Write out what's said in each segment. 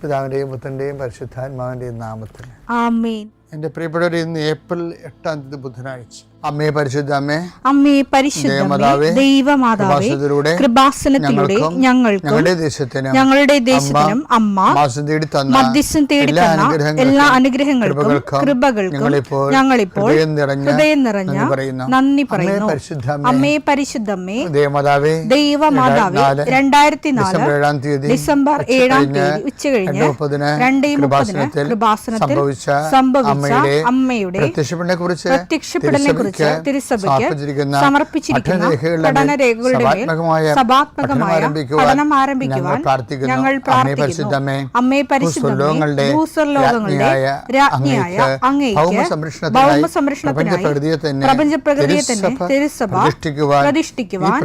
പിതാവിൻ്റെയും പുത്രൻ്റെയും പരിശുദ്ധാത്മാവിൻ്റെയും നാമത്തിൽ ആമേൻ. എൻ്റെ പ്രിയപ്പെട്ടവർ, ഇന്ന് ഏപ്രിൽ 8 ബുധനാഴ്ച. അമ്മേ പരിശുദ്ധ അമ്മേ, അമ്മേ പരിശുദ്ധ ദൈവമാതാവേ, കൃപാസനത്തിലൂടെ ഞങ്ങൾക്കും ഞങ്ങളുടെ ദേശത്തിനും അമ്മ മധ്യസ്ഥം തേടി തന്ന എല്ലാ അനുഗ്രഹങ്ങൾക്കും കൃപകൾക്കും ഞങ്ങളിപ്പോൾ ഹൃദയം നിറഞ്ഞ നന്ദി പറയുന്നു. അമ്മേ പരിശുദ്ധമ്മേ ദൈവമാതാവേ, 2004 ഡിസംബർ 7 ഉച്ചകഴിഞ്ഞ് 2:30 കൃപാസനത്തിൽ സംഭവിച്ച അമ്മയുടെ പ്രത്യക്ഷപ്പെടലിനെ കുറിച്ച് തിരുസഭയ്ക്ക് സമർപ്പിച്ചിരിക്കുന്ന പഠനരേഖകളുടെ മേൽ സഭാത്മകമായ പഠനം ആരംഭിക്കുവാൻ ഞങ്ങൾ പ്രാർത്ഥിക്കുന്നു. അമ്മേ പരിശുദ്ധമേ, ഭൂസ്വർലോകങ്ങളുടെ രാജ്ഞിയായ അങ്ങേയ്ക്ക് ഭൗമസംരക്ഷണത്തിനായി പ്രപഞ്ചപ്രകൃതിയെ തന്നെ തിരുസഭ പ്രതിഷ്ഠിക്കുവാൻ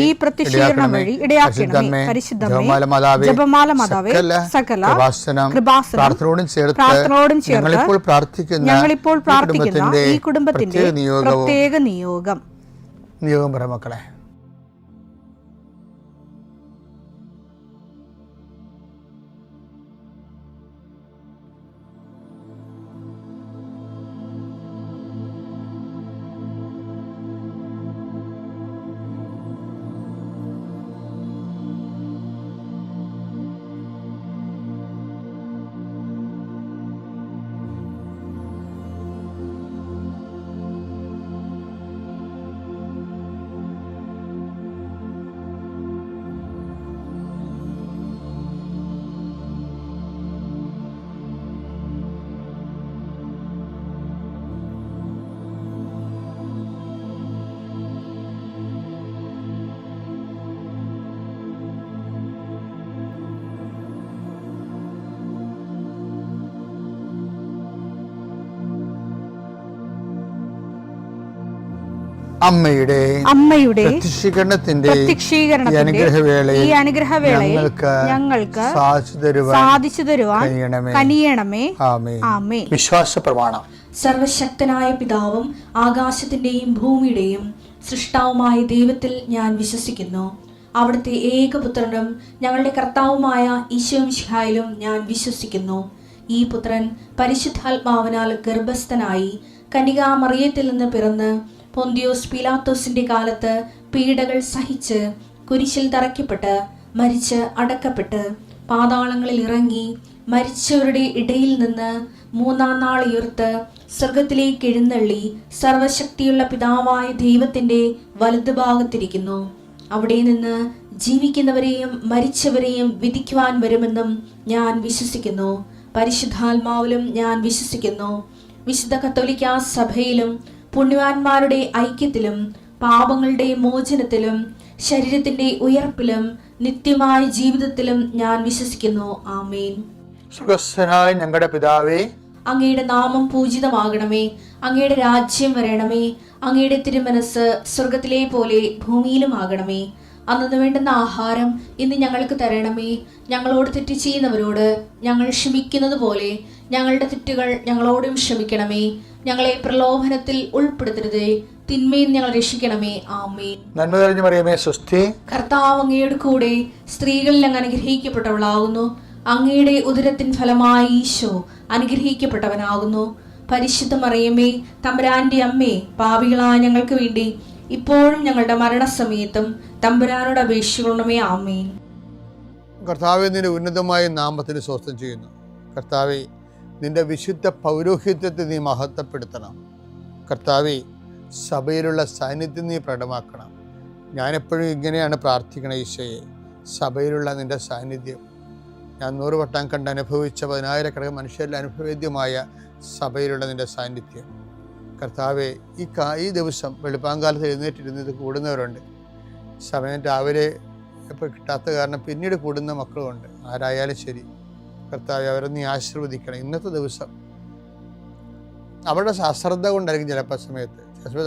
ഈ പ്രത്യക്ഷീകരണം വഴി ഇടയാക്കണമേ. പരിശുദ്ധമേ, ജപമാല മാതാവേ, സകല കൃപാസനം പ്രാർത്ഥനയോടും ചേർത്ത് ഞങ്ങളിപ്പോൾ പ്രാർത്ഥിക്കുന്ന ഈ കുടുംബത്തിന്റെ പ്രത്യേക നിയോഗം പറ മക്കളെ. അമ്മയുടെ പ്രത്യക്ഷീകരണത്തിന്റെ ഈ അനുഗ്രഹവേളയിൽ ഞങ്ങൾക്ക് സാധിച്ചു തരുവാൻ കനിയണമേ. ആമേൻ. വിശ്വാസ പ്രമാണം. സർവശക്തനായ പിതാവും ആകാശത്തിന്റെയും ഭൂമിയുടെയും സൃഷ്ടാവുമായ ദൈവത്തിൽ ഞാൻ വിശ്വസിക്കുന്നു. അവിടുത്തെ ഏകപുത്രനും ഞങ്ങളുടെ കർത്താവുമായ ഈശോ മിശിഹായിലും ഞാൻ വിശ്വസിക്കുന്നു. ഈ പുത്രൻ പരിശുദ്ധാത്മാവിനാൽ ഗർഭസ്ഥനായി കന്യകാമറിയത്തിൽ നിന്ന് പിറന്ന് പൊന്തിയോസ് പീലാത്തോസിന്റെ കാലത്ത് പീഡകൾ സഹിച്ച് കുരിശിൽ തറയ്ക്കപ്പെട്ട് മരിച്ച് അടക്കപ്പെട്ട് പാതാളങ്ങളിൽ ഇറങ്ങി മരിച്ചവരുടെ ഇടയിൽ നിന്ന് 3-ാം നാൾ ഉയർത്ത് സ്വർഗത്തിലേക്ക് എഴുന്നള്ളി സർവശക്തിയുള്ള പിതാവായ ദൈവത്തിന്റെ വലതുഭാഗത്തിരിക്കുന്നു. അവിടെ നിന്ന് ജീവിക്കുന്നവരെയും മരിച്ചവരെയും വിധിക്കുവാൻ വരുമെന്നും ഞാൻ വിശ്വസിക്കുന്നു. പരിശുദ്ധാത്മാവിലും ഞാൻ വിശ്വസിക്കുന്നു. വിശുദ്ധ കത്തോലിക്കാ സഭയിലും പുണ്യവാന്മാരുടെ ഐക്യത്തിലും പാപങ്ങളുടെ മോചനത്തിലും ശരീരത്തിന്റെ ഉയർപ്പിലും നിത്യമായ ജീവിതത്തിലും ഞാൻ വിശ്വസിക്കുന്നു. ആമേൻ. സ്വർഗ്ഗസ്ഥനായ ഞങ്ങളുടെ പിതാവേ, അങ്ങയുടെ നാമം പൂജിതമാകണമേ. അങ്ങയുടെ രാജ്യം വരണമേ. അങ്ങയുടെ തിരുമനസ് സ്വർഗത്തിലെ പോലെ ഭൂമിയിലും ആകണമേ. അന്നു വേണ്ടുന്ന ആഹാരം ഇന്ന് ഞങ്ങൾക്ക് തരണമേ. ഞങ്ങളോട് തെറ്റ് ചെയ്യുന്നവരോട് ഞങ്ങൾ ക്ഷമിക്കുന്നത് പോലെ ഞങ്ങളുടെ തെറ്റുകൾ ഞങ്ങളോടും ക്ഷമിക്കണമേ. ഞങ്ങളെ പ്രലോഭനത്തിൽ ഉൾപ്പെടുത്തരുതേ, തിന്മയിൽ ഞങ്ങൾ രക്ഷിക്കണമേ. ആമേൻ. നന്മ നിറഞ്ഞ മറിയമേ, സ്വസ്തി. കർത്താവ് അങ്ങയുടെ കൂടെ സ്ത്രീകളിൽ അങ്ങ് അനുഗ്രഹിക്കപ്പെട്ടവളാകുന്നു. അങ്ങയുടെ ഉദരത്തിൻ ഫലമായി ഈശോ അനുഗ്രഹിക്കപ്പെട്ടവനാകുന്നു. പരിശുദ്ധ മറിയമേ, തമ്പുരാന്റെ അമ്മേ, പാപികളായ ഞങ്ങൾക്ക് വേണ്ടി ഇപ്പോഴും ഞങ്ങളുടെ മരണസമയത്തും തമ്പുരാനോട് അപേക്ഷിക്കണമേ. ആമേൻ. കർത്താവേ, നിന്റെ ഉന്നതമായ നാമത്തിന് സ്വസ്ഥം ചെയ്യുന്നു. കർത്താവേ, നിന്റെ വിശുദ്ധ പൗരോഹിത്യത്തെ നീ മഹത്വപ്പെടുത്തണം. കർത്താവേ, സഭയിലുള്ള സാന്നിധ്യം നീ പ്രകടമാക്കണം. ഞാനെപ്പോഴും ഇങ്ങനെയാണ് പ്രാർത്ഥിക്കണം. ഈശോയെ, സഭയിലുള്ള നിന്റെ സാന്നിധ്യം ഞാൻ 100 വട്ടം കണ്ട് അനുഭവിച്ച 10,000 മനുഷ്യരിൽ അനുഭവേദ്യമായ സഭയിലുള്ള നിന്റെ സാന്നിധ്യം. കർത്താവെ, ഈ ദിവസം വെളുപ്പാങ്കാലത്ത് എഴുന്നേറ്റിരുന്നത് കൂടുന്നവരുണ്ട്. സമയം രാവിലെ ഇപ്പോൾ കിട്ടാത്ത കാരണം പിന്നീട് കൂടുന്ന മക്കളുമുണ്ട്. ആരായാലും ശരി കർത്താവെ, അവരെ നീ ആശീർവദിക്കണം. ഇന്നത്തെ ദിവസം അവരുടെ അശ്രദ്ധ കൊണ്ടായിരിക്കും ചിലപ്പോൾ സമയത്ത്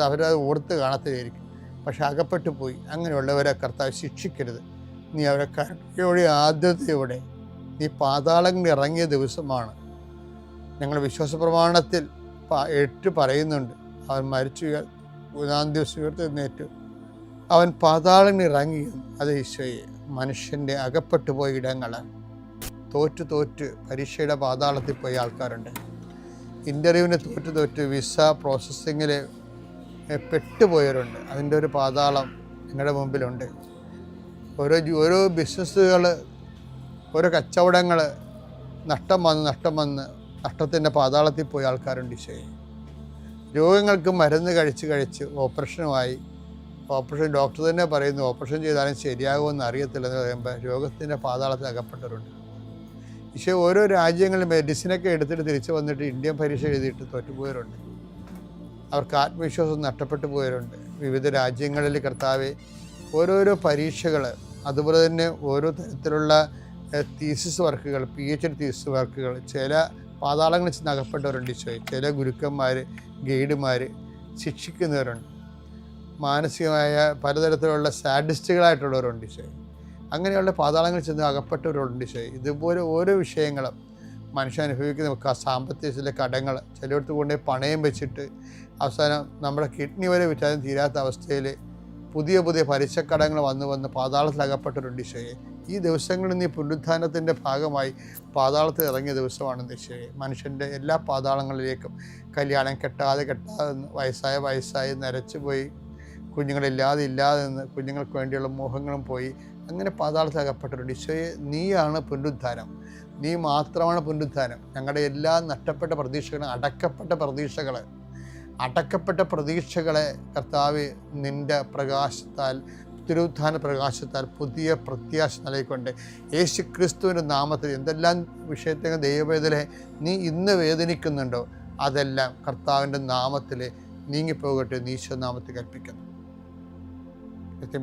അവരത് ഓർത്ത് കാണത്തില്ലായിരിക്കും. പക്ഷെ അകപ്പെട്ടു പോയി. അങ്ങനെയുള്ളവരെ കർത്താവ് ശിക്ഷിക്കരുത്. നീ അവരെ കരുണയോടെ ആദ്യതയോടെ നീ പാതാളങ്ങളിൽ ഇറങ്ങിയ ദിവസമാണ്. ഞങ്ങൾ വിശ്വാസ പ്രമാണത്തിൽ 8 പറയുന്നുണ്ട്. അവൻ മരിച്ചു 3-ാം ദിവസം ഉയർത്തെഴുന്നേറ്റു. അവൻ പാതാളങ്ങളിൽ ഇറങ്ങി. അത് ഈശോയെ, മനുഷ്യൻ്റെ അകപ്പെട്ടു പോയ ഇടങ്ങൾ തോറ്റ് പരീക്ഷയുടെ പാതാളത്തിൽ പോയ ആൾക്കാരുണ്ട്. ഇൻ്റർവ്യൂവിന് തോറ്റ് വിസ പ്രോസസ്സിങ്ങിൽ പെട്ടുപോയവരുണ്ട്. അതിൻ്റെ ഒരു പാതാളം നിങ്ങളുടെ മുമ്പിലുണ്ട്. ഓരോ ബിസിനസ്സുകൾ, ഓരോ കച്ചവടങ്ങൾ നഷ്ടം വന്ന് നഷ്ടത്തിൻ്റെ പാതാളത്തിൽ പോയ ആൾക്കാരുണ്ട്. ഈശോയെ, രോഗങ്ങൾക്ക് മരുന്ന് കഴിച്ച് ഓപ്പറേഷൻ ഡോക്ടർ തന്നെ പറയുന്നു ഓപ്പറേഷൻ ചെയ്താലും ശരിയാകുമെന്ന് അറിയത്തില്ലെന്ന് പറയുമ്പോൾ രോഗത്തിൻ്റെ പാതാളത്തിൽ അകപ്പെട്ടവരുണ്ട്. ഈശോ, ഓരോ രാജ്യങ്ങളിൽ മെഡിസിനൊക്കെ എടുത്തിട്ട് തിരിച്ചു വന്നിട്ട് ഇന്ത്യൻ പരീക്ഷ എഴുതിയിട്ട് തോറ്റുപോയവരുണ്ട്. അവർക്ക് ആത്മവിശ്വാസം നഷ്ടപ്പെട്ടു പോയവരുണ്ട്. വിവിധ രാജ്യങ്ങളിൽ കർത്താവെ ഓരോരോ പരീക്ഷകൾ, അതുപോലെ തന്നെ ഓരോ തരത്തിലുള്ള തീസിസ് വർക്കുകൾ, PhD തീസിസ് വർക്കുകൾ, ചില പാതാളങ്ങളിൽ ചെന്ന് അകപ്പെട്ടവരുണ്ട്. ഈശോയെ, ചില ഗുരുക്കന്മാർ, ഗൈഡുമാർ ശിക്ഷിക്കുന്നവരുണ്ട്. മാനസികമായ പലതരത്തിലുള്ള സാഡിസ്റ്റുകളായിട്ടുള്ളവരുണ്ട്. ഈശോയെ, അങ്ങനെയുള്ള പാതാളങ്ങളിൽ ചെന്ന് അകപ്പെട്ടവരുണ്ട്. ഈശോയെ, ഇതുപോലെ ഓരോ വിഷയങ്ങളും മനുഷ്യൻ അനുഭവിക്കുന്ന സാമ്പത്തിക ചില കടങ്ങൾ, ചിലയിടത്ത് കൊണ്ടുപോയി പണയം വെച്ചിട്ട് അവസാനം നമ്മുടെ കിഡ്നി വരെ വിറ്റാലും തീരാത്ത അവസ്ഥയിൽ പുതിയ പലിശക്കടങ്ങൾ വന്ന് പാതാളത്തിൽ അകപ്പെട്ടവരുണ്ട്. ഈശോയെ, ഈ ദിവസങ്ങളിൽ നീ പുനരുത്ഥാനത്തിൻ്റെ ഭാഗമായി പാതാളത്തിൽ ഇറങ്ങിയ ദിവസമാണ് ഈശോയെ. മനുഷ്യൻ്റെ എല്ലാ പാതാളങ്ങളിലേക്കും, കല്യാണം കെട്ടാതെ വയസ്സായി നരച്ചു പോയി, കുഞ്ഞുങ്ങളില്ലാതെ നിന്ന് കുഞ്ഞുങ്ങൾക്ക് വേണ്ടിയുള്ള മോഹങ്ങളും പോയി, അങ്ങനെ പാതാളത്തിൽ അകപ്പെട്ടവരുണ്ട്. ഈശോയെ, നീയാണ് പുനരുത്ഥാനം, നീ മാത്രമാണ് പുനരുത്ഥാനം. ഞങ്ങളുടെ എല്ലാ നഷ്ടപ്പെട്ട പ്രതീക്ഷകളും, അടക്കപ്പെട്ട പ്രതീക്ഷകളെ കർത്താവ് നിൻ്റെ പ്രകാശത്താൽ, തിരുവുത്ഥാന പ്രകാശത്താൽ പുതിയ പ്രത്യാശ നൽകിക്കൊണ്ട് യേശു ക്രിസ്തുവിൻ്റെ നാമത്തിൽ എന്തെല്ലാം വിഷയത്തെ ദൈവവേദനെ നീ ഇന്ന് വേദനിക്കുന്നുണ്ടോ അതെല്ലാം കർത്താവിൻ്റെ നാമത്തിൽ നീങ്ങിപ്പോകട്ടെ എന്ന് ഈശോ നാമത്തിൽ കൽപ്പിക്കുന്നു.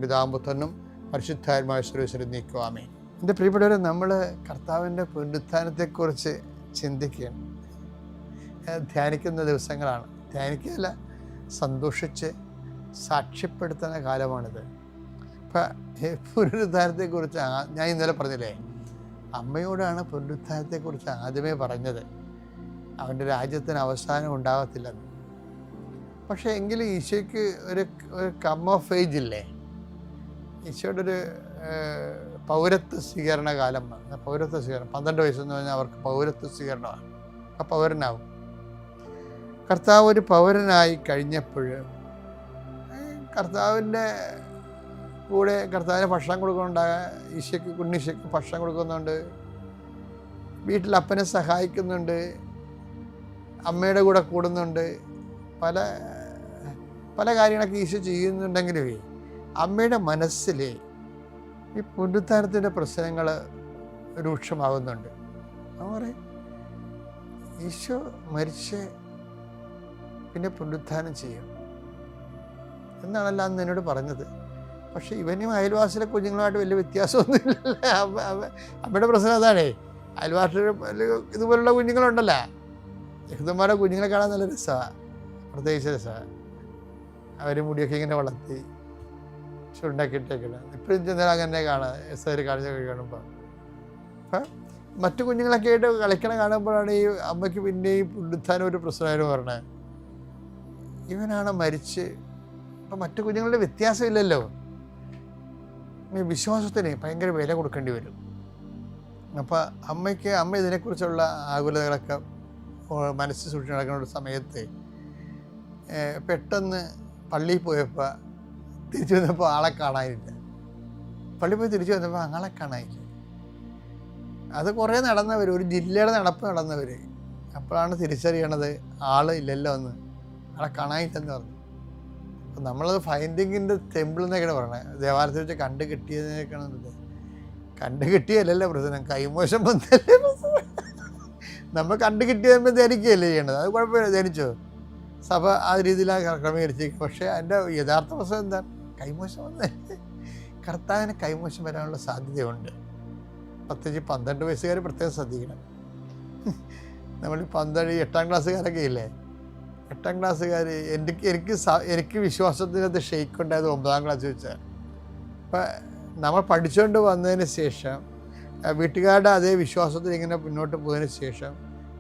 പിതാമ്പുത്രനും പരിശുദ്ധാത്മാവായ സർവ്വേശ്വരൻ നീക്കുവാമേ. എൻ്റെ പ്രിയപ്പെട്ടവരെ, നമ്മൾ കർത്താവിൻ്റെ പുനരുത്ഥാനത്തെക്കുറിച്ച് ചിന്തിക്കുകയാണ്, ധ്യാനിക്കുന്ന ദിവസങ്ങളാണ്. ധ്യാനിക്കുകയല്ല, സന്തോഷിച്ച് സാക്ഷ്യപ്പെടുത്തുന്ന കാലമാണിത്. ഇപ്പം പുനരുദ്ധാനത്തെക്കുറിച്ച് ഞാൻ ഇന്നലെ പറഞ്ഞില്ലേ, അമ്മയോടാണ് പുനരുദ്ധാനത്തെക്കുറിച്ച് ആദ്യമേ പറഞ്ഞത്, അവൻ്റെ രാജ്യത്തിന് അവസാനം ഉണ്ടാകത്തില്ലെന്ന്. പക്ഷേ എങ്കിലും ഈശോയ്ക്ക് ഒരു കം ഓഫ് ഏജ് ഇല്ലേ? ഈശോയുടെ ഒരു പൗരത്വ സ്വീകരണ കാലം, പൗരത്വ സ്വീകരണം 12 വയസ്സെന്ന് പറഞ്ഞാൽ അവർക്ക് പൗരത്വ സ്വീകരണമാണ്. ആ പൗരനാവും. കർത്താവ് ഒരു പൗരനായി കഴിഞ്ഞപ്പോൾ കർത്താവിൻ്റെ കൂടെ കർത്താവിന് ഭക്ഷണം കൊടുക്കുന്നുണ്ടായ കുഞ്ഞീശയ്ക്ക് ഭക്ഷണം കൊടുക്കുന്നുണ്ട്, വീട്ടിൽ അപ്പനെ സഹായിക്കുന്നുണ്ട്, അമ്മയുടെ കൂടെ കൂടുന്നുണ്ട്, പല കാര്യങ്ങളൊക്കെ ഈശോ ചെയ്യുന്നുണ്ടെങ്കിലും അമ്മയുടെ മനസ്സിൽ ഈ പുനരുത്ഥാനത്തിൻ്റെ പ്രശ്നങ്ങൾ രൂക്ഷമാകുന്നുണ്ട്. അവൻ പറയും, ഈശോ മരിച്ച് പിന്നെ പുനരുത്ഥാനം ചെയ്യും എന്നാണല്ലോ അന്ന് എന്നോട് പറഞ്ഞത്. പക്ഷെ ഇവനും അയൽവാസിലെ കുഞ്ഞുങ്ങളുമായിട്ട് വലിയ വ്യത്യാസമൊന്നുമില്ല. അമ്മയുടെ പ്രശ്നം അതാണേ. അയൽവാസികൾ ഇതുപോലുള്ള കുഞ്ഞുങ്ങളുണ്ടല്ലോ, യഹൂദന്മാരുടെ കുഞ്ഞുങ്ങളെ കാണാൻ നല്ല രസമാണ്, പ്രത്യേകിച്ച് രസമാണ്. അവർ മുടിയൊക്കെ ഇങ്ങനെ വളർത്തി ചുണ്ടാക്കിയിട്ടേക്കണം. ഇപ്പോഴും ചെന്നാൽ അങ്ങനെ കാണാം, എസ്ഐ കാണിച്ച കാണുമ്പോൾ. അപ്പം മറ്റു കുഞ്ഞുങ്ങളൊക്കെ ആയിട്ട് കളിക്കണ കാണുമ്പോഴാണ് ഈ അമ്മയ്ക്ക് പിന്നെയും പുനരുത്ഥാനം ഒരു പ്രശ്നമായിരുന്നു പറഞ്ഞത്. ഇവനാണ് മരിച്ച്. അപ്പം മറ്റു കുഞ്ഞുങ്ങളുടെ വ്യത്യാസമില്ലല്ലോ. വിശ്വാസത്തിന് ഭയങ്കര വില കൊടുക്കേണ്ടി വരും. അപ്പം അമ്മ ഇതിനെക്കുറിച്ചുള്ള ആകുലതകളൊക്കെ മനസ്സിൽ സൂക്ഷിച്ച് നടക്കുന്ന ഒരു സമയത്ത് പെട്ടെന്ന് പള്ളിയിൽ പോയപ്പോൾ തിരിച്ചു വന്നപ്പോൾ ആളെ കാണാനില്ല. പള്ളിയിൽ പോയി തിരിച്ചു വന്നപ്പോൾ ആളെ കാണാനില്ല. അത് കുറേ നടന്നവർ, ഒരു ജില്ലയുടെ നടപ്പ് നടന്നവർ അപ്പോഴാണ് തിരിച്ചറിയണത് ആൾ ഇല്ലല്ലോ എന്ന്, ആളെ കാണാനില്ലെന്ന് പറഞ്ഞു. അപ്പം നമ്മളത് ഫൈൻഡിങ്ങിൻ്റെ ടെമ്പിൾ എന്നൊക്കെയാണ് പറയണത്. ദേവാലയത്തിൽ വെച്ച് കണ്ടു കിട്ടിയതിനൊക്കെയാണെന്നത്. കണ്ടു കിട്ടിയല്ലല്ലോ പ്രശ്നം, കൈമോശം വന്നല്ലേ പ്രശ്നം. നമ്മൾ കണ്ടു കിട്ടിയതെന്ന് ധരിക്കുകയല്ലേ ചെയ്യേണ്ടത്. അത് കുഴപ്പമില്ല, ധരിച്ചോ, സഭ ആ രീതിയിലാണ് ക്രമീകരിച്ചിരിക്കും. പക്ഷേ അതിൻ്റെ യഥാർത്ഥ പ്രശ്നം എന്താണ്? കൈമോശം വന്നല്ലേ. കർത്താവിന് കൈമോശം വരാനുള്ള സാധ്യതയുണ്ട്. പ്രത്യേകിച്ച് 12 വയസ്സുകാർ പ്രത്യേകം ശ്രദ്ധിക്കണം. നമ്മൾ 8ാം ക്ലാസ്സുകാരൊക്കെ ഇല്ലേ, 8ാം ക്ലാസ്സുകാർ എനിക്ക് വിശ്വാസത്തിനകത്ത് ഷെയ്ക്ക് ഉണ്ടായത് 9ാം ക്ലാസ് വെച്ചാൽ. അപ്പം നമ്മൾ പഠിച്ചുകൊണ്ട് വന്നതിന് ശേഷം വീട്ടുകാരുടെ അതേ വിശ്വാസത്തിൽ ഇങ്ങനെ മുന്നോട്ട് പോയതിന് ശേഷം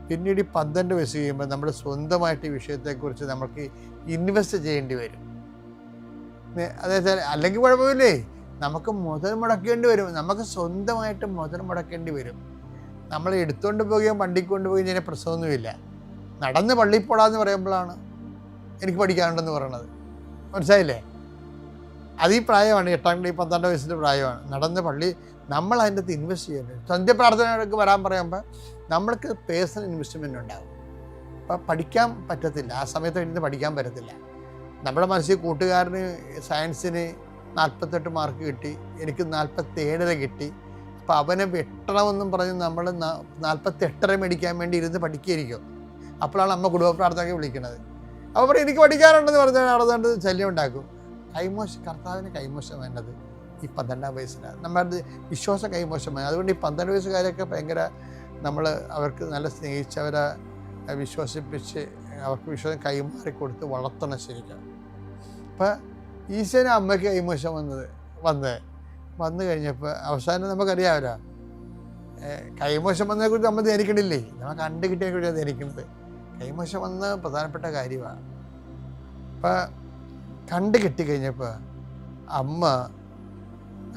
പിന്നീട് 12 വയസ്സ് കഴിയുമ്പോൾ നമ്മുടെ സ്വന്തമായിട്ട് ഈ വിഷയത്തെക്കുറിച്ച് നമുക്ക് ഇൻവെസ്റ്റ് ചെയ്യേണ്ടി വരും. അതായത് അല്ലെങ്കിൽ കുഴപ്പമില്ലേ, നമുക്ക് മുതൽ മുടക്കേണ്ടി വരും, നമുക്ക് സ്വന്തമായിട്ട് മുതൽ മുടക്കേണ്ടി വരും. നമ്മൾ എടുത്തുകൊണ്ട് പോവുകയും വണ്ടിക്ക് കൊണ്ടുപോവുകയും ചെയ്യുന്ന പ്രശ്നമൊന്നുമില്ല. നടന്ന് പള്ളിയിൽ പോടാന്ന് പറയുമ്പോഴാണ് എനിക്ക് പഠിക്കാനുണ്ടെന്ന് പറയണത്. മനസ്സിലായില്ലേ? അത് ഈ പ്രായമാണ്, 8-12 വയസ്സിൻ്റെ പ്രായമാണ്. നടന്ന് പള്ളി നമ്മൾ അതിൻ്റെ അകത്ത് ഇൻവെസ്റ്റ് ചെയ്യേണ്ടത്. സന്ധ്യപ്രാർത്ഥനകൾക്ക് വരാൻ പറയുമ്പോൾ നമ്മൾക്ക് പേഴ്സണൽ ഇൻവെസ്റ്റ്മെൻ്റ് ഉണ്ടാകും. അപ്പോൾ പഠിക്കാൻ പറ്റത്തില്ല, ആ സമയത്ത് ഇരുന്ന് പഠിക്കാൻ പറ്റത്തില്ല. നമ്മുടെ മനസ്സിൽ കൂട്ടുകാരന് സയൻസിന് 48 മാർക്ക് കിട്ടി, എനിക്ക് 47 കിട്ടി. അപ്പോൾ അവനെ വെട്ടണമെന്നും പറഞ്ഞ് നമ്മൾ 48 മേടിക്കാൻ വേണ്ടി ഇരുന്ന് പഠിക്കുകയായിരിക്കും. അപ്പോഴാണ് അമ്മ കുടുംബ പ്രാർത്ഥനയ്ക്ക് വിളിക്കുന്നത്. അപ്പോൾ പറയും എനിക്ക് പഠിക്കാനുണ്ടെന്ന് പറഞ്ഞാൽ നടന്നുകൊണ്ട് ശല്യം ഉണ്ടാക്കും. കർത്താവിന് കൈമോശം വേണ്ടത് ഈ 12 വയസ്സിലാണ്. നമ്മുടെ വിശ്വാസം കൈമോശം വേണം. അതുകൊണ്ട് ഈ 12 വയസ്സുകാരൊക്കെ ഭയങ്കര നമ്മൾ അവർക്ക് നല്ല സ്നേഹിച്ചവരെ വിശ്വസിപ്പിച്ച് അവർക്ക് വിശ്വാസം കൈമാറി കൊടുത്ത് വളർത്തണം ശരിക്കും. അപ്പം ഈശോന് അമ്മയ്ക്ക് കൈമോശം വന്നു കഴിഞ്ഞപ്പോൾ അവസാനം നമുക്കറിയാമല്ലോ, കൈമോശം വന്നതിനെക്കുറിച്ച് നമ്മൾ ധരിക്കണില്ലേ, നമ്മൾ കണ്ടു കിട്ടിയതിനെക്കുറിച്ചാണ് ധരിക്കുന്നത്. കൈമോശം വന്ന പ്രധാനപ്പെട്ട കാര്യമാണ്. അപ്പം കണ്ടു കിട്ടിക്കഴിഞ്ഞപ്പോൾ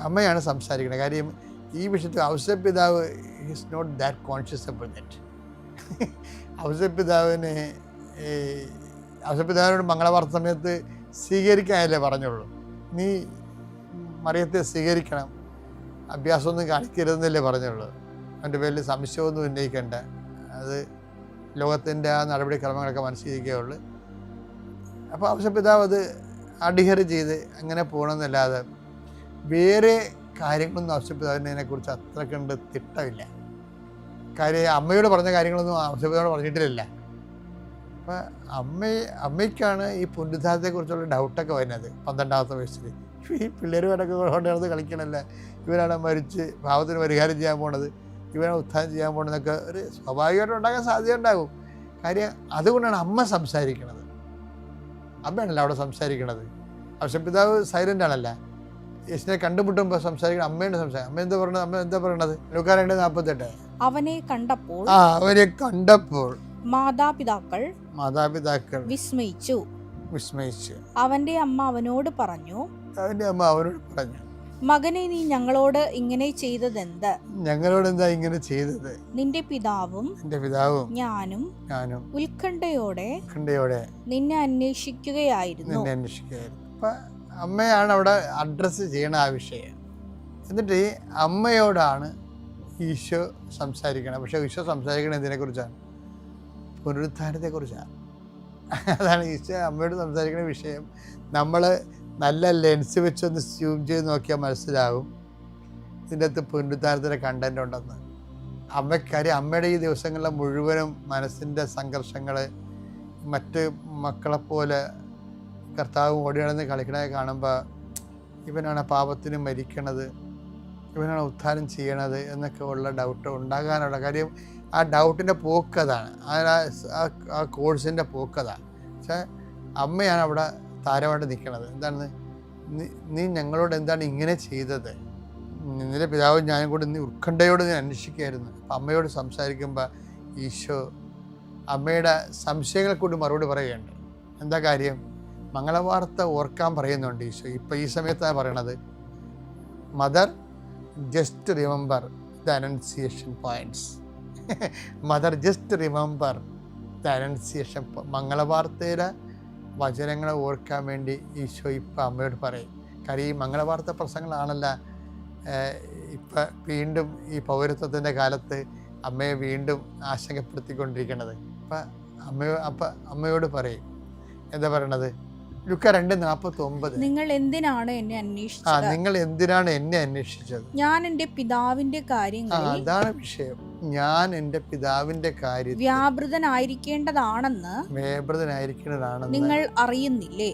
അമ്മയാണ് സംസാരിക്കുന്നത്. കാര്യം ഈ വിഷയത്തിൽ ഔസേപ്പിതാവ് is not that conscious about that. ഔസേപ്പിതാവിനോട് മംഗളവാർത്ത സമയത്ത് സ്വീകരിക്കാനല്ലേ പറഞ്ഞുള്ളൂ. നീ മറിയത്തെ സ്വീകരിക്കണം, അഭ്യാസമൊന്നും കാണിക്കരുതെന്നല്ലേ പറഞ്ഞുള്ളൂ. അവൻ്റെ പേരിൽ സംശയമൊന്നും ഉന്നയിക്കേണ്ട, അത് ലോകത്തിൻ്റെ ആ നടപടിക്രമങ്ങളൊക്കെ മനസ്സിലിരിക്കുകയുള്ളൂ. അപ്പോൾ ഔസേപ്പിതാവ് അത് അഡിഹർ ചെയ്ത് അങ്ങനെ പോകണമെന്നല്ലാതെ വേറെ കാര്യങ്ങളൊന്നും ഔസേപ്പിതാവിനെക്കുറിച്ച് അത്ര കണ്ട് തിട്ടമില്ല. കാര്യം അമ്മയോട് പറഞ്ഞ കാര്യങ്ങളൊന്നും ഔസേപ്പിതാവിനോട് പറഞ്ഞിട്ടില്ല. അപ്പം അമ്മയ്ക്കാണ് ഈ പുനരുദ്ധാനത്തെക്കുറിച്ചുള്ള ഡൗട്ടൊക്കെ വരുന്നത് 12ാമത്തെ വയസ്സിൽ. ഈ പിള്ളേരുമായിട്ടൊക്കെ കൊണ്ടുവന്ന് കളിക്കണമല്ലേ, ഇവരാണ് മരിച്ച് പാവത്തിന് പരിഹാരം ചെയ്യാൻ പോണത്, ഇവരാണ് ഉത്ഥാനം ചെയ്യാൻ പോകണമെന്നൊക്കെ ഒരു സ്വാഭാവികമായിട്ട് ഉണ്ടാകാൻ സാധ്യത ഉണ്ടാകും. കാര്യം അതുകൊണ്ടാണ് അമ്മ സംസാരിക്കണത്. അമ്മയാണല്ലോ അവിടെ സംസാരിക്കണത്. ഔസേപ്പിതാവ് സൈലൻ്റ് ആണല്ല, യേശുവിനെ കണ്ടുമുട്ടുമ്പോൾ സംസാരിക്കണം. അമ്മയാണ് സംസാരിക്കുന്നത്. അമ്മ എന്താ പറയണത്? അമ്മ എന്താ പറയണത്? ലൂക്കാ 2:48 അവനെ കണ്ടപ്പോൾ മാതാപിതാക്കൾ വിസ്മയിച്ചു. അവന്റെ അമ്മ അവനോട് പറഞ്ഞു, മകനെ നീ ഞങ്ങളോട് ഇങ്ങനെ ചെയ്തതെന്ത്? ഞങ്ങളോട് എന്താ ഇങ്ങനെ ചെയ്തത്? നിന്റെ പിതാവും ഞാനും ഉത്കണ്ഠയോടെ നിന്നെ അന്വേഷിക്കുകയായിരുന്നു. അപ്പൊ അമ്മയാണ് അവിടെ അഡ്രസ്സ് ചെയ്യണ ആ വിഷയം. എന്നിട്ട് ഈ അമ്മയോടാണ് ഈശോ സംസാരിക്കണം. പക്ഷെ ഈശോ സംസാരിക്കണത് എന്തിനെക്കുറിച്ചാണ്? പുനരുത്ഥാനത്തെക്കുറിച്ചാണ്. അതാണ് ഈശോ അമ്മയോട് സംസാരിക്കുന്ന വിഷയം. നമ്മൾ നല്ല ലെൻസ് വെച്ചൊന്ന് സ്യൂം ചെയ്ത് നോക്കിയാൽ മനസ്സിലാവും ഇതിൻ്റെ അകത്ത് പുനരുത്ഥാനത്തിൻ്റെ കണ്ടൻ്റ് ഉണ്ടെന്ന്. അമ്മയ്ക്കാര്യം അമ്മയുടെ ഈ ദിവസങ്ങളിലെ മുഴുവനും മനസ്സിൻ്റെ സംഘർഷങ്ങൾ, മറ്റ് മക്കളെപ്പോലെ കർത്താവ് ഓടിയാണെന്ന് കളിക്കണത് കാണുമ്പോൾ ഇവനാണ് പാപത്തിന് മരിക്കണത്, ഇവനാണ് ഉദ്ധാനം ചെയ്യണത് എന്നൊക്കെ ഉള്ള ഡൗട്ട് ഉണ്ടാകാനുള്ള കാര്യം. ആ ഡൗട്ടിൻ്റെ പോക്കതാണ്, ആ കോഴ്സിൻ്റെ പോക്കതാണ്. പക്ഷേ അമ്മയാണ് അവിടെ താരമായിട്ട് നിൽക്കണത്. എന്താണ്? നീ ഞങ്ങളോട് എന്താണ് ഇങ്ങനെ ചെയ്തത്? നിന്റെ പിതാവും ഞാനും കൂടി നീ ഉത്കണ്ഠയോട് നീ അന്വേഷിക്കുകയായിരുന്നു. അപ്പം അമ്മയോട് സംസാരിക്കുമ്പോൾ ഈശോ അമ്മയുടെ സംശയങ്ങളെ കൊണ്ട് മറുപടി പറയുകയുണ്ട്. എന്താ കാര്യം? മംഗളവാർത്ത ഓർക്കാൻ പറയുന്നുണ്ട് ഈശോ. ഇപ്പം ഈ സമയത്താണ് പറയണത്, mother just remember the annunciation points. Mother just remember the annunciation. മംഗളവാർത്തയിലെ വചനങ്ങളെ ഓർക്കാൻ വേണ്ടി ഈശോ ഇപ്പം അമ്മയോട് പറയും. കാര്യം ഈ മംഗളവാർത്ത പ്രസംഗങ്ങളാണല്ല ഇപ്പം വീണ്ടും ഈ പൗരത്വത്തിൻ്റെ കാലത്ത് അമ്മയെ വീണ്ടും ആശങ്കപ്പെടുത്തിക്കൊണ്ടിരിക്കുന്നത്. അപ്പം അമ്മയോട് പറയും. എന്താ പറയണത്? ലൂക്കാ 2:49. നിങ്ങൾ എന്തിനാണ് എന്നെ അന്വേഷിച്ചത്? ഞാൻ എൻ്റെ പിതാവിന്റെ കാര്യങ്ങളിൽ, അതാണ് വിഷയം, ഞാൻ എൻ്റെ പിതാവിന്റെ കാര്യത്തിൽ വ്യാപൃതനായിരിക്കേണ്ടതാണെന്ന് നിങ്ങൾ അറിയുന്നില്ലേ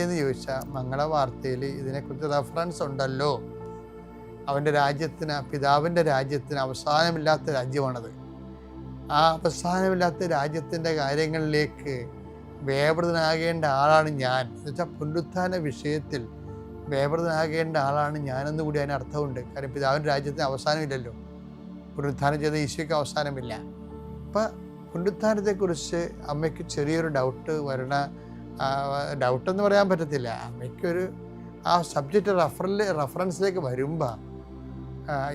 എന്ന് ചോദിച്ചാൽ മംഗളവാർത്തയിൽ ഇതിനെക്കുറിച്ച് റെഫറൻസ് ഉണ്ടല്ലോ. അവൻ്റെ രാജ്യത്തിന്, പിതാവിൻ്റെ രാജ്യത്തിന് അവസാനമില്ലാത്ത രാജ്യമാണത്. ആ അവസാനമില്ലാത്ത രാജ്യത്തിൻ്റെ കാര്യങ്ങളിലേക്ക് വ്യാപൃതനാകേണ്ട ആളാണ് ഞാൻ. എന്നുവെച്ചാൽ പുനരുത്ഥാന വിഷയത്തിൽ വ്യാപൃതനാകേണ്ട ആളാണ് ഞാനെന്ന് കൂടി അതിന് അർത്ഥമുണ്ട്. കാരണം പിതാവിൻ്റെ രാജ്യത്തിന് അവസാനമില്ലല്ലോ, പുനരുത്ഥാനം ചെയ്ത ഈശോയ്ക്ക് അവസാനമില്ല. അപ്പം പുനരുത്ഥാനത്തെക്കുറിച്ച് അമ്മയ്ക്ക് ചെറിയൊരു ഡൗട്ടെന്ന് പറയാൻ പറ്റത്തില്ല. അമ്മയ്ക്കൊരു ആ സബ്ജക്റ്റ് റെഫറൻസിലേക്ക് വരുമ്പോൾ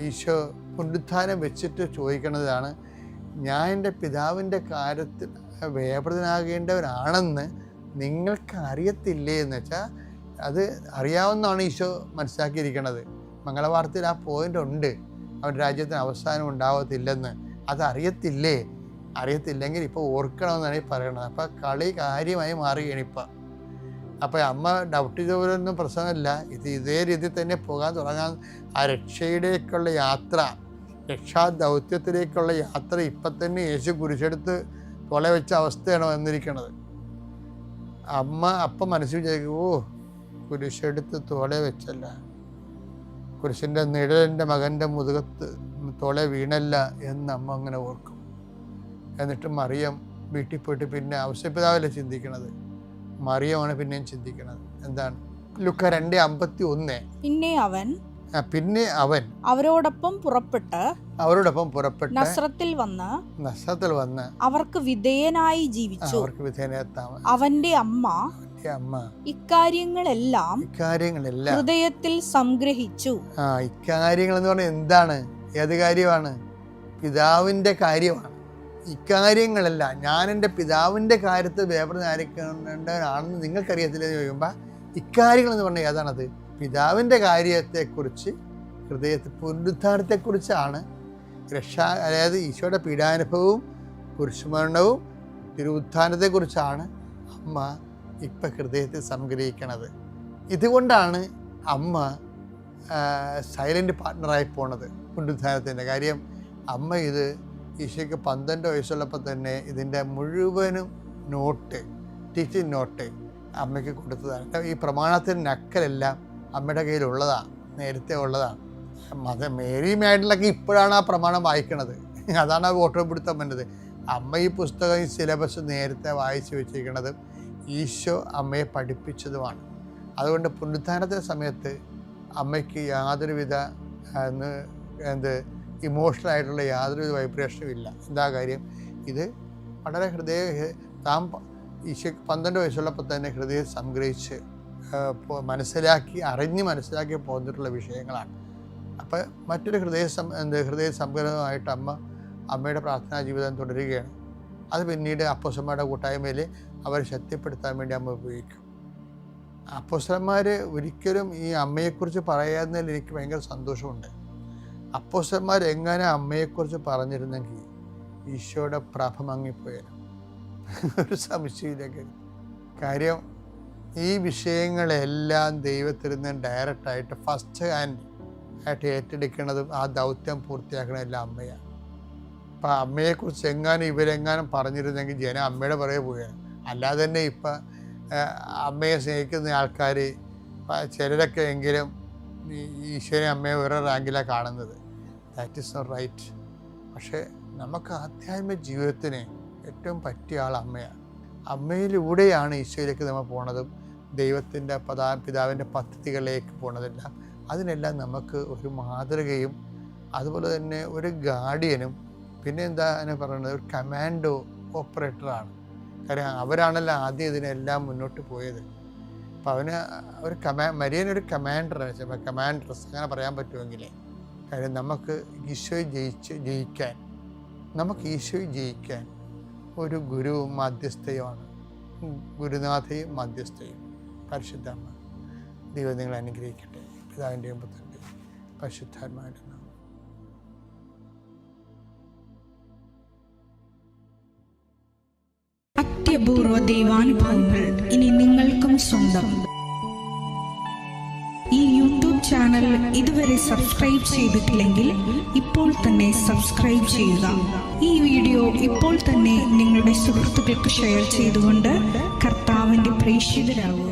ഈശോ പുനരുത്ഥാനം വെച്ചിട്ട് ചോദിക്കുന്നതാണ്, ഞാൻ എൻ്റെ പിതാവിൻ്റെ കാര്യത്തിൽ ഭയപ്രദനാകേണ്ടവനാണെന്ന് നിങ്ങൾക്ക് അറിയത്തില്ലേ എന്ന് വെച്ചാൽ അത് അറിയാവുന്നതാണ് ഈശോ മനസ്സിലാക്കിയിരിക്കുന്നത്. മംഗളവാർത്തയിൽ ആ പോയിൻ്റ് ഉണ്ട്, അവൻ്റെ രാജ്യത്തിന് അവസാനം ഉണ്ടാവത്തില്ലെന്ന്. അതറിയത്തില്ലേ? അറിയത്തില്ലെങ്കിൽ ഇപ്പോൾ ഓർക്കണമെന്നാണ് ഈ പറയുന്നത്. അപ്പോൾ കളി കാര്യമായി മാറുകയാണ് ഇപ്പം. അപ്പോൾ അമ്മ ഡൗട്ട് ചെയ്തവരൊന്നും പ്രശ്നമില്ല, ഇതേ രീതിയിൽ തന്നെ പോകാൻ തുടങ്ങാൻ. ആ രക്ഷയിലേക്കുള്ള യാത്ര, രക്ഷാദൗത്യത്തിലേക്കുള്ള യാത്ര ഇപ്പം തന്നെ യേശു കുരിശെടുത്ത് തൊല വെച്ച അവസ്ഥയാണ് വന്നിരിക്കുന്നത്. അമ്മ അപ്പം മനസ്സിൽ വിചാരിക്കും, ഓ കുരിശെടുത്ത് തൊല വെച്ചല്ല, കുരിശിൻ്റെ നിഴലിൻ്റെ മകൻ്റെ മുതുകത്ത് തൊല വീണല്ല എന്ന് അമ്മ അങ്ങനെ ഓർക്കും. എന്നിട്ട് മറിയം വീട്ടിൽ പോയിട്ട് പിന്നെ ഔസേപ്പിതാവല്ലേ ചിന്തിക്കണത്, മറിയമാണ് പിന്നെയും ചിന്തിക്കണത്. എന്താണ്? ലുക്ക 2:51. പിന്നെ അവൻ അവരോടൊപ്പം പുറപ്പെട്ട് നസ്രത്തിൽ വന്ന് അവർക്ക് വിധേയനായി ജീവിച്ചു. അവന്റെ അമ്മ ഇക്കാര്യങ്ങളെല്ലാം ഹൃദയത്തിൽ സംഗ്രഹിച്ചു. ഇക്കാര്യങ്ങൾ എന്ന് പറഞ്ഞാൽ എന്താണ്? ഏത് കാര്യമാണ്? പിതാവിൻ്റെ കാര്യമാണ്. ഇക്കാര്യങ്ങളെല്ലാം ഞാൻ എൻ്റെ പിതാവിൻ്റെ കാര്യത്തിൽ വ്യാപൃതനായിരിക്കേണ്ടവനാണെന്ന് നിങ്ങൾക്കറിയത്തില്ലെന്ന് ചോദിക്കുമ്പോൾ ഇക്കാര്യങ്ങൾ എന്ന് പറഞ്ഞാൽ ഏതാണത്? പിതാവിൻ്റെ കാര്യത്തെക്കുറിച്ച്, ഹൃദയത്തിൽ പുനരുദ്ധാനത്തെക്കുറിച്ചാണ്. അതായത് ഈശോയുടെ പീഡാനുഭവവും കുരിശുമരണവും തിരുവുത്ഥാനത്തെക്കുറിച്ചാണ് അമ്മ ഇപ്പം ഹൃദയത്തിൽ സംഗ്രഹിക്കണത്. ഇതുകൊണ്ടാണ് അമ്മ സൈലൻ്റ് പാർട്ട്ണറായി പോണത് പുനരുദ്ധാനത്തിൻ്റെ കാര്യം. അമ്മ ഇത് ഈശോയ്ക്ക് 12 വയസ്സുള്ളപ്പോൾ തന്നെ ഇതിൻ്റെ മുഴുവനും ടീച്ചിങ് നോട്ട് അമ്മയ്ക്ക് കൊടുത്തതാണ്. ഈ പ്രമാണത്തിൻ്റെ നക്കലെല്ലാം അമ്മയുടെ കയ്യിലുള്ളതാണ്, നേരത്തെ ഉള്ളതാണ്. മേരി മാഡിലൊക്കെ ഇപ്പോഴാണ് ആ പ്രമാണം വായിക്കണത്. അതാണ് ആ ഓട്ടോപിടുത്തം വന്നത്. അമ്മ ഈ പുസ്തകം, ഈ സിലബസ് നേരത്തെ വായിച്ചു വെച്ചിരിക്കുന്നത് ഈശോ അമ്മയെ പഠിപ്പിച്ചതുമാണ്. അതുകൊണ്ട് പുനരുത്ഥാനത്തിൻ്റെ സമയത്ത് അമ്മയ്ക്ക് യാതൊരുവിധ ഇമോഷണലായിട്ടുള്ള യാതൊരുവിധ വൈബ്രേഷനും ഇല്ല. എന്താ കാര്യം? ഇത് വളരെ താൻ ഈശോ 12 വയസ്സുള്ളപ്പോൾ തന്നെ ഹൃദയം സംഗ്രഹിച്ച് അറിഞ്ഞ് മനസ്സിലാക്കി പോന്നിട്ടുള്ള വിഷയങ്ങളാണ്. അപ്പോൾ മറ്റൊരു ഹൃദയ സംഗ്രഹമായിട്ട് അമ്മയുടെ പ്രാർത്ഥനാ ജീവിതം തുടരുകയാണ്. അത് പിന്നീട് അപ്പോസ്തലന്മാരുടെ കൂട്ടായ്മയിൽ അവരെ ശക്തിപ്പെടുത്താൻ വേണ്ടി അമ്മ ഉപയോഗിക്കും. അപ്പോസ്തലന്മാർ ഒരിക്കലും ഈ അമ്മയെക്കുറിച്ച് പറയാവുന്നതിൽ എനിക്ക് ഭയങ്കര സന്തോഷമുണ്ട്. അപ്പോസ്തലന്മാർ എങ്ങനെ അമ്മയെക്കുറിച്ച് പറഞ്ഞിരുന്നെങ്കിൽ ഈശോയുടെ പ്രഭ മങ്ങിപ്പോയാലും ഒരു സംശയമില്ല. കാര്യം ഈ വിഷയങ്ങളെല്ലാം ദൈവത്തിൽ നിന്ന് ഡയറക്റ്റായിട്ട് ഫസ്റ്റ് ഹാൻഡ് ആയിട്ട് ഏറ്റെടുക്കുന്നതും ആ ദൗത്യം പൂർത്തിയാക്കണതെല്ലാം അമ്മയാണ്. അപ്പം അമ്മയെക്കുറിച്ച് ഇവരെങ്ങാനും പറഞ്ഞിരുന്നെങ്കിൽ ജനം അമ്മയുടെ പുറകെ പോവുകയാണ്. അല്ലാതെ തന്നെ ഇപ്പം അമ്മയെ സ്നേഹിക്കുന്ന ആൾക്കാർ ചിലരൊക്കെ എങ്കിലും ഈശോനെ അമ്മയെ വേറെ റാങ്കിലാണ് കാണുന്നത്. That is not right. പക്ഷേ നമുക്ക് ആധ്യാത്മിക ജീവിതത്തിന് ഏറ്റവും പറ്റിയ ആൾ അമ്മയാണ്. അമ്മയിലൂടെയാണ് ഈശോയിലേക്ക് നമ്മൾ പോണതും ദൈവത്തിൻ്റെ പിതാവിൻ്റെ പദ്ധതികളിലേക്ക് പോണതെല്ലാം. അതിനെല്ലാം നമുക്ക് ഒരു മാതൃകയും അതുപോലെ തന്നെ ഒരു ഗാർഡിയനും പിന്നെ എന്താണ് പറയുന്നത്, ഒരു കമാൻഡോ ഓപ്പറേറ്ററാണ്. കാര്യം അവരാണല്ലോ ആദ്യം ഇതിനെല്ലാം മുന്നോട്ട് പോയത്. അപ്പം ഒരു മരിയനൊരു കമാൻഡറസ് അങ്ങനെ പറയാൻ പറ്റുമെങ്കിലേ. കാര്യം നമുക്ക് ഈശോയെ ജയിക്കാൻ ഒരു ഗുരുവും മധ്യസ്ഥയുമാണ്. ഗുരുനാഥയും മധ്യസ്ഥയും പരിശുദ്ധ അമ്മ. ദൈവം നിങ്ങളെ അനുഗ്രഹിക്കട്ടെ. പിതാവിൻ്റെയും പുത്രൻ്റെയും പരിശുദ്ധാത്മാവിൻ്റെ നാമത്തിൽ. അത്യപൂർവ ദൈവാനുഭവങ്ങൾ ഇനി നിങ്ങൾക്കും സ്വന്തം. ഈ യൂട്യൂബ് ചാനൽ ഇതുവരെ സബ്സ്ക്രൈബ് ചെയ്തിട്ടില്ലെങ്കിൽ ഇപ്പോൾ തന്നെ സബ്സ്ക്രൈബ് ചെയ്യുക. ഈ വീഡിയോ ഇപ്പോൾ തന്നെ നിങ്ങളുടെ സുഹൃത്തുക്കൾക്ക് ഷെയർ ചെയ്തുകൊണ്ട് കർത്താവിൻ്റെ പ്രേക്ഷിതരാകുക.